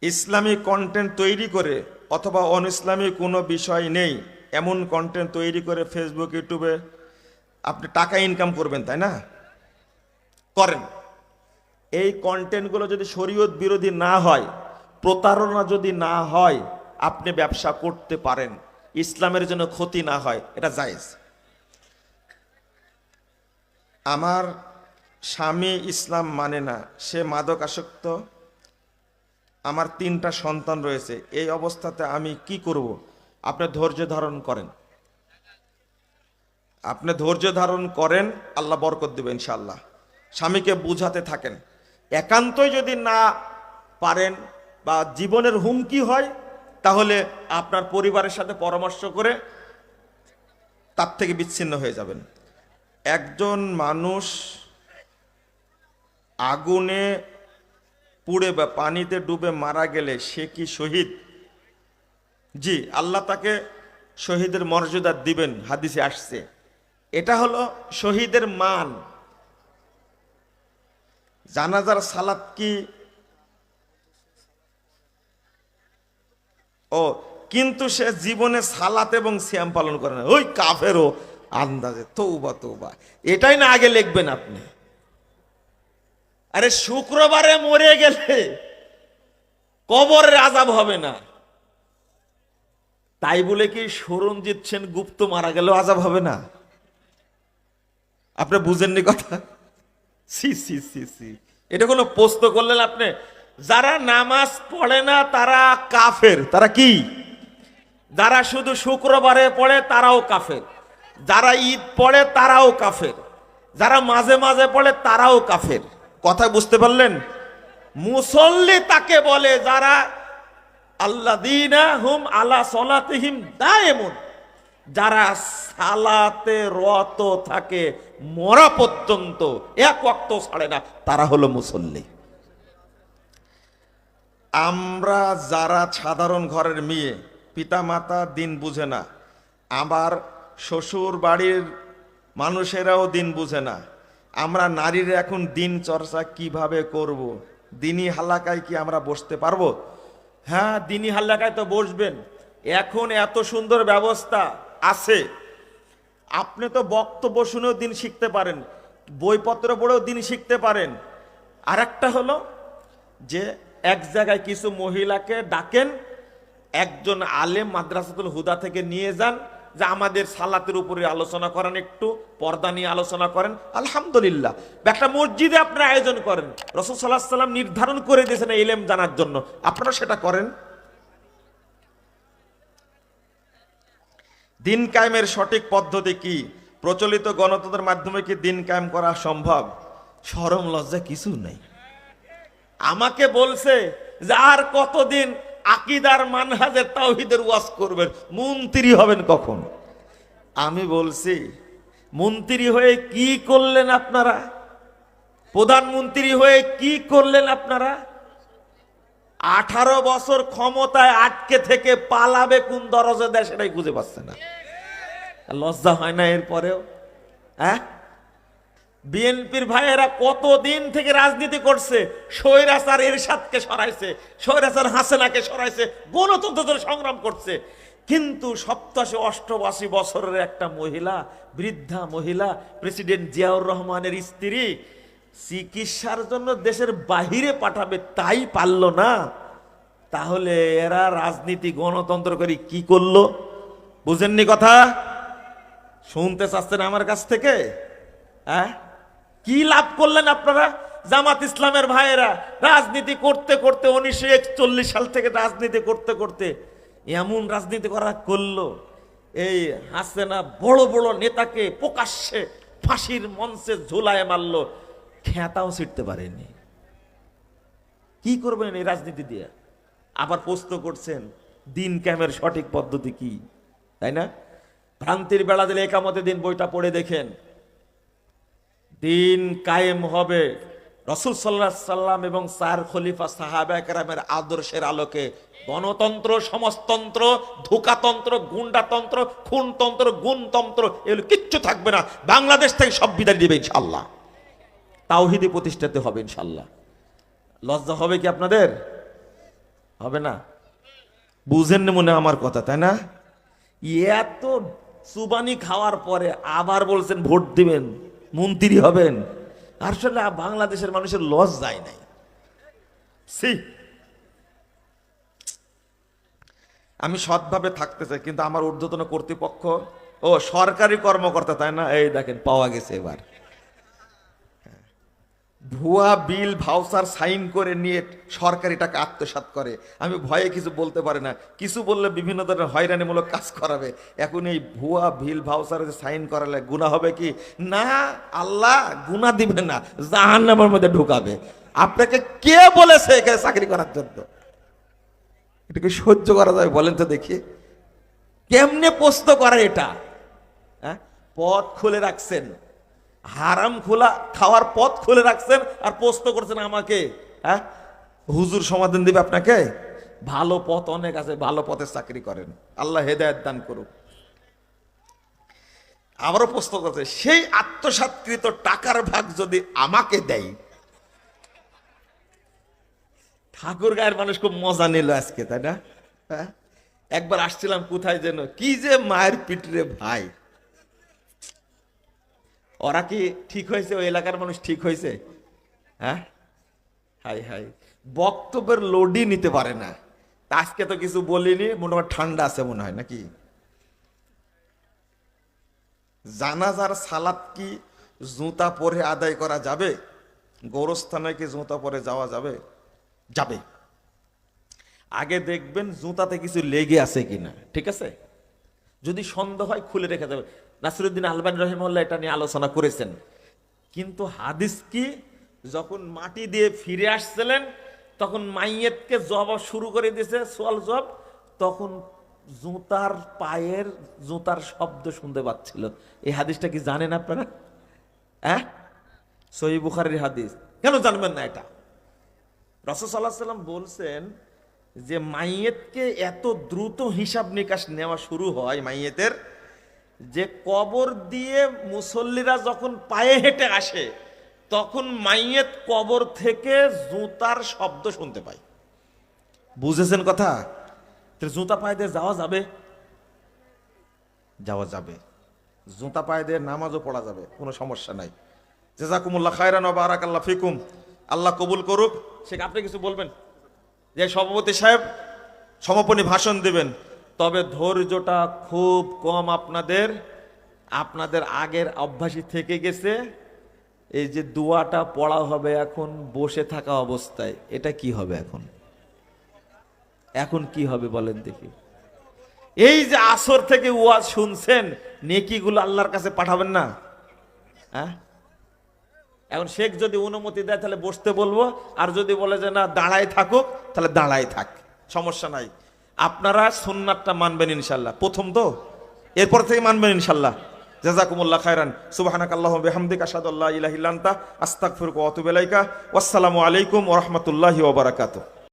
Islamic content তৈরি করে অথবা অন ইসলামী কোনো বিষয় নেই এমন কন্টেন্ট তৈরি করে ফেসবুক ইউটিউবে আপনি টাকা ইনকাম করবেন, তাই না? করেন। এই কন্টেন্টগুলো যদি শরীয়ত বিরোধী না হয়, প্রতারণা যদি না হয়, আপনি ব্যবসা করতে পারেন, ইসলামের জন্য ক্ষতি না হয়, এটা জায়েজ। আমার স্বামী ইসলাম মানে না, সে মাদকাসক্ত, আমার 3টা সন্তান রয়েছে, এই অবস্থাতে আমি কি করব? আপনি ধৈর্য ধারণ করেন, আপনি ধৈর্য ধারণ করেন, আল্লাহ বরকত দেবেন ইনশাআল্লাহ। স্বামীকে বুঝাতে থাকেন। একান্তই যদি না পারেন বা জীবনের হুমকি হয়, তাহলে আপনার পরিবারের সাথে পরামর্শ করে তার থেকে বিচ্ছিন্ন হয়ে যাবেন। একজন মানুষ আগুনে পুড়ে বা পানিতে ডুবে মারা গেলে সে কি শহীদ? জি, আল্লাহ তাকে শহীদের মর্যাদা দিবেন, হাদিসে আসছে। এটা হলো শহীদের মান। জানাজার সালাত কি? কিন্তু সে জীবনে সালাত এবং সিয়াম পালন করে না, ওই কাফেরও আন্দাজে। তৌবা তৌবা, এটাই না আগে লিখবেন আপনি। আরে শুক্রবারে মরে গেলে কবরের আযাব হবে না, তাই বলে কি সরঞ্জিৎ সেন গুপ্ত মারা গেলেও আযাব হবে না? আপনি বুঝেননি কথা? সি সি সি সি, এটা কোনো প্রশ্ন করলেন আপনি? যারা নামাজ পড়ে না তারা কাফের। তারা কি? যারা শুধু শুক্রবারে পড়ে তারাও কাফের, যারা ঈদ পড়ে তারাও কাফের, যারা মাঝে মাঝে পড়ে তারাও কাফের। কথা বুঝতে পারলেন? মুসল্লি তাকে বলে যারা আল্লাযীনা হুম আলা সলাতিহিম দায়েমুন, যারা সালাতে রত থাকে মরা পর্যন্ত, এক ওয়াক্ত ছাড়ে না, তারা হলো মুসল্লি। আমরা যারা সাধারণ ঘরের মেয়ে, পিতা মাতা দিন বুঝে না, আবার শ্বশুর বাড়ির মানুষেরাও দিন বুঝে না, আমরা নারীরা এখন দিন চর্চা কিভাবে করব? দিনী হালাকায় কি আমরা বসতে পারবো? হ্যাঁ, দিনী হালাকায় তো বসবেন। এখন এত সুন্দর ব্যবস্থা আছে, আপনি তো বক্তব্য শুনেও দিন শিখতে পারেন, বইপত্র পড়েও দিন শিখতে পারেন। আর একটা হলো যে এক জায়গায় কিছু মহিলাকে ডাকেন, একজন আলেম মাদ্রাসাতুল হুদা থেকে নিয়ে যান, যে আমাদের সালাতের উপরে আলোচনা করেন, একটু পর্দা নিয়ে আলোচনা করেন। আলহামদুলিল্লাহ, একটা মসজিদে আপনারা আয়োজন করেন, রাসূল সাল্লাল্লাহু আলাইহি ওয়াসাল্লাম নির্ধারণ করে দিয়েছেন ইলম জানার জন্য, আপনারা সেটা করেন। দিন কায়েমের সঠিক পদ্ধতি কি? প্রচলিত গণতন্ত্রের মাধ্যমে কি দিন কায়েম করা সম্ভব? শরম লজ্জা কিছু নেই। আমাকে বলছে যে আর কতদিন আকীদার মানহাজের তাওহীদের ওয়াজ করবেন, মন্ত্রী হবেন কখন? আমি বলছি, মন্ত্রী হয়ে কি করলেন আপনারা? প্রধানমন্ত্রী হয়ে কি করলেন আপনারা? 18 বছর ক্ষমতায় আটকে থেকে পালাবে কোন দরজা দেয় সেটাই খুঁজে পাচ্ছে না। লজ্জা হয় না এরপরেও? হ্যাঁ, বিএনপির ভাইয়েরা কতদিন থেকে রাজনীতি করছে, স্বৈরাচার এরশাদকে সরাইছে, স্বৈরাচার হাসিনাকে সরাইছে, গণতন্ত্রের সংগ্রাম করছে, কিন্তু 87-88 বছরের একটা মহিলা, বৃদ্ধা মহিলা, প্রেসিডেন্ট জিয়াউর রহমানের স্ত্রী, চিকিৎসার জন্য দেশের বাহিরে পাঠাবে, তাই পারল না। তাহলে এরা রাজনীতি গণতন্ত্র করে কি করলো? বুঝেননি কথা? শুনতে চাচ্ছেন আমার কাছ থেকে? হ্যাঁ, কি লাভ করলেন আপনারা? জামাত ইসলামের ভাইয়েরা রাজনীতি করতে করতে 1941 সাল থেকে রাজনীতি করতে করতে এমন রাজনীতি করা করলো, এই হাসিনা বড় বড় নেতাকে প্রকাশ্যে ফাঁসির মঞ্চে ঝুলায় মারলো, খেতাও ছিটতে পারেনি। কি করবেন এই রাজনীতি দিয়ে? আবার প্রশ্ন করছেন দিন কায়েমের সঠিক পদ্ধতি কি, তাই না? ভ্রান্তির বেড়া দিলে একামতে দিন বইটা পড়ে দেখেন। দিন কায়েম হবে রাসূল সাল্লাল্লাহু আলাইহি সাল্লাম এবং 4 খলিফা সাহাবায়ে কেরামের আদর্শের আলোকে। গণতন্ত্র, সমাজতন্ত্র, ধোঁকাতন্ত্র, গুন্ডাতন্ত্র, খুনতন্ত্র, গুণতন্ত্র এগুলো কিচ্ছু থাকবে না। বাংলাদেশ থেকে সব বিদায় দিবে ইনশাআল্লাহ। তাওহীদই প্রতিষ্ঠিত হবে ইনশাআল্লাহ। লজ্জা হবে কি আপনাদের? হবে না? বুঝেন না মনে আমার কথা, তাই না? এত সুবানি খাওয়ার পরে আবার বলছেন ভোট দিবেন, মন্ত্রী হবেন। আসলে বাংলাদেশের মানুষের লস যায় নাই। আমি সৎভাবে থাকতে চাই, কিন্তু আমার ঊর্ধ্বতন কর্তৃপক্ষ ও সরকারি কর্মকর্তা, তাই না? এই দেখেন পাওয়া গেছে এবার ভুয়া বিল ভাউচার সাইন করে নিয়ে সরকারি টাকা আত্মসাৎ করে। আমি ভয়ে কিছু বলতে পারি না, কিছু বললে বিভিন্ন ধরনের হয়রানিমূলক কাজ করাবে। এখন এই ভুয়া বিল ভাউচারে সাইন করালে গুনাহ হবে কি না? আল্লাহ গুনাহ দিবে না, জাহান্নামের মধ্যে ঢুকাবে। আপনাকে কে বলেছে এখানে চাকরি করার জন্য? এটাকে সহ্য করা যাবে বলেন তো দেখি? কেমনে প্রশ্ন করে এটা? হ্যাঁ, পথ খুলে রাখছেন, হারাম খোলা খাওয়ার পথ খুলে রাখছেন, আর প্রশ্ন করছেন আমাকে। হ্যাঁ, হুজুর সমাধান দিবে আপনাকে? ভালো পথ অনেক আছে, ভালো পথে চাকরি করেন, আল্লাহ হেদায়েত দান করুক। আবারও প্রশ্ন করছে, সেই আত্মসাৎকৃত টাকার ভাগ যদি আমাকে দেয়। ঠাকুর গায়ের মানুষ খুব মজা নিল আজকে, তাই না? হ্যাঁ, একবার আসছিলাম কোথায় যেন, কি যে মায়ের পিঠরে ভাই। ওরা কি ঠিক হয়েছে? ওই এলাকার মানুষ ঠিক হয়েছে? হ্যাঁ, হাই হাই, বক্তব্যের লোডই নিতে পারে না। আজকে তো কিছু বলিনি, মোটামুটি ঠান্ডা আছে মনে হয় নাকি? জানাজার সালাত কি জুতা পরে আদায় করা যাবে? গোরস্থানে কি জুতা পরে যাওয়া যাবে? যাবে। আগে দেখবেন জুতাতে কিছু লেগে আছে কিনা, ঠিক আছে? যদি সন্দেহ হয় খুলে রেখে যাবে। নাসিরুদ্দিন আলবানী রহিমাহুল্লাহ এটা নিয়ে আলোচনা করেছেন। কিন্তু হাদিস কি, যখন মাটি দিয়ে ফিরে আসছিলেন তখন মাইয়েতকে জবাব শুরু করে দিয়েছে, সোয়াল জবাব, তখন জুতার পায়ের জুতার শব্দ শুনতে পাচ্ছিল। এই হাদিসটা কি জানেন আপনারা? হ্যাঁ, সহিহ বুখারীর হাদিস। কেন জানবেন না এটা? রাসূল সাল্লাল্লাহু আলাইহি ওয়াসাল্লাম বলছেন যে মাইয়েতকে এত দ্রুত হিসাব নিকাশ নেওয়া শুরু হয় মাইয়েতের, যে কবর দিয়ে মুসল্লিরা যখন পায়ে হেঁটে আসে তখন মাইয়েত কবর থেকে জুতার শব্দ শুনতে পায়। বুঝেছেন কথা? জুতা পায়ে দিয়ে যাওয়া যাবে? যাওয়া যাবে। জুতা পায়ে দিয়ে নামাজও পড়া যাবে, কোনো সমস্যা নাই। জাযাকুমুল্লাহ খায়রান ওয়া বারাকাল্লাহু ফিকুম। আল্লাহ কবুল করুক। সে আপনি কিছু বলবেন? যে সভাপতি সাহেব সমাপনী ভাষণ দেবেন, তবে ধৈর্যটা খুব কম আপনাদের। আপনাদের আগের অভ্যাসই থেকে গেছে। এই যে দোয়াটা পড়া হবে এখন বসে থাকা অবস্থায়, এটা কি হবে এখন? এখন কি হবে বলেন দেখি? এই যে আসর থেকে ওয়াজ শুনছেন, নেকিগুলো আল্লাহর কাছে পাঠাবেন না? হ্যাঁ, এখন শেখ যদি অনুমতি দেয় তাহলে বসতে বলবো, আর যদি বলে যে না দাঁড়ায় থাকুক তাহলে দাঁড়ায় থাক, সমস্যা নাই। আপনারা সুন্নাতটা মানবেন ইনশাল্লাহ, প্রথম তো, এরপর থেকে মানবেন ইনশাল্লাহ। জাযাকুমুল্লাহ খায়রান। সুবহানাকাল্লাহু ওয়া বিহামদিকা আশহাদু আল্লা ইলাহা ইল্লা আনতা আস্তাগফিরুকা ওয়া আতুবু ইলাইকা। ওয়াসসালামু আলাইকুম ওয়া রাহমাতুল্লাহি ওয়া বারাকাতুহু।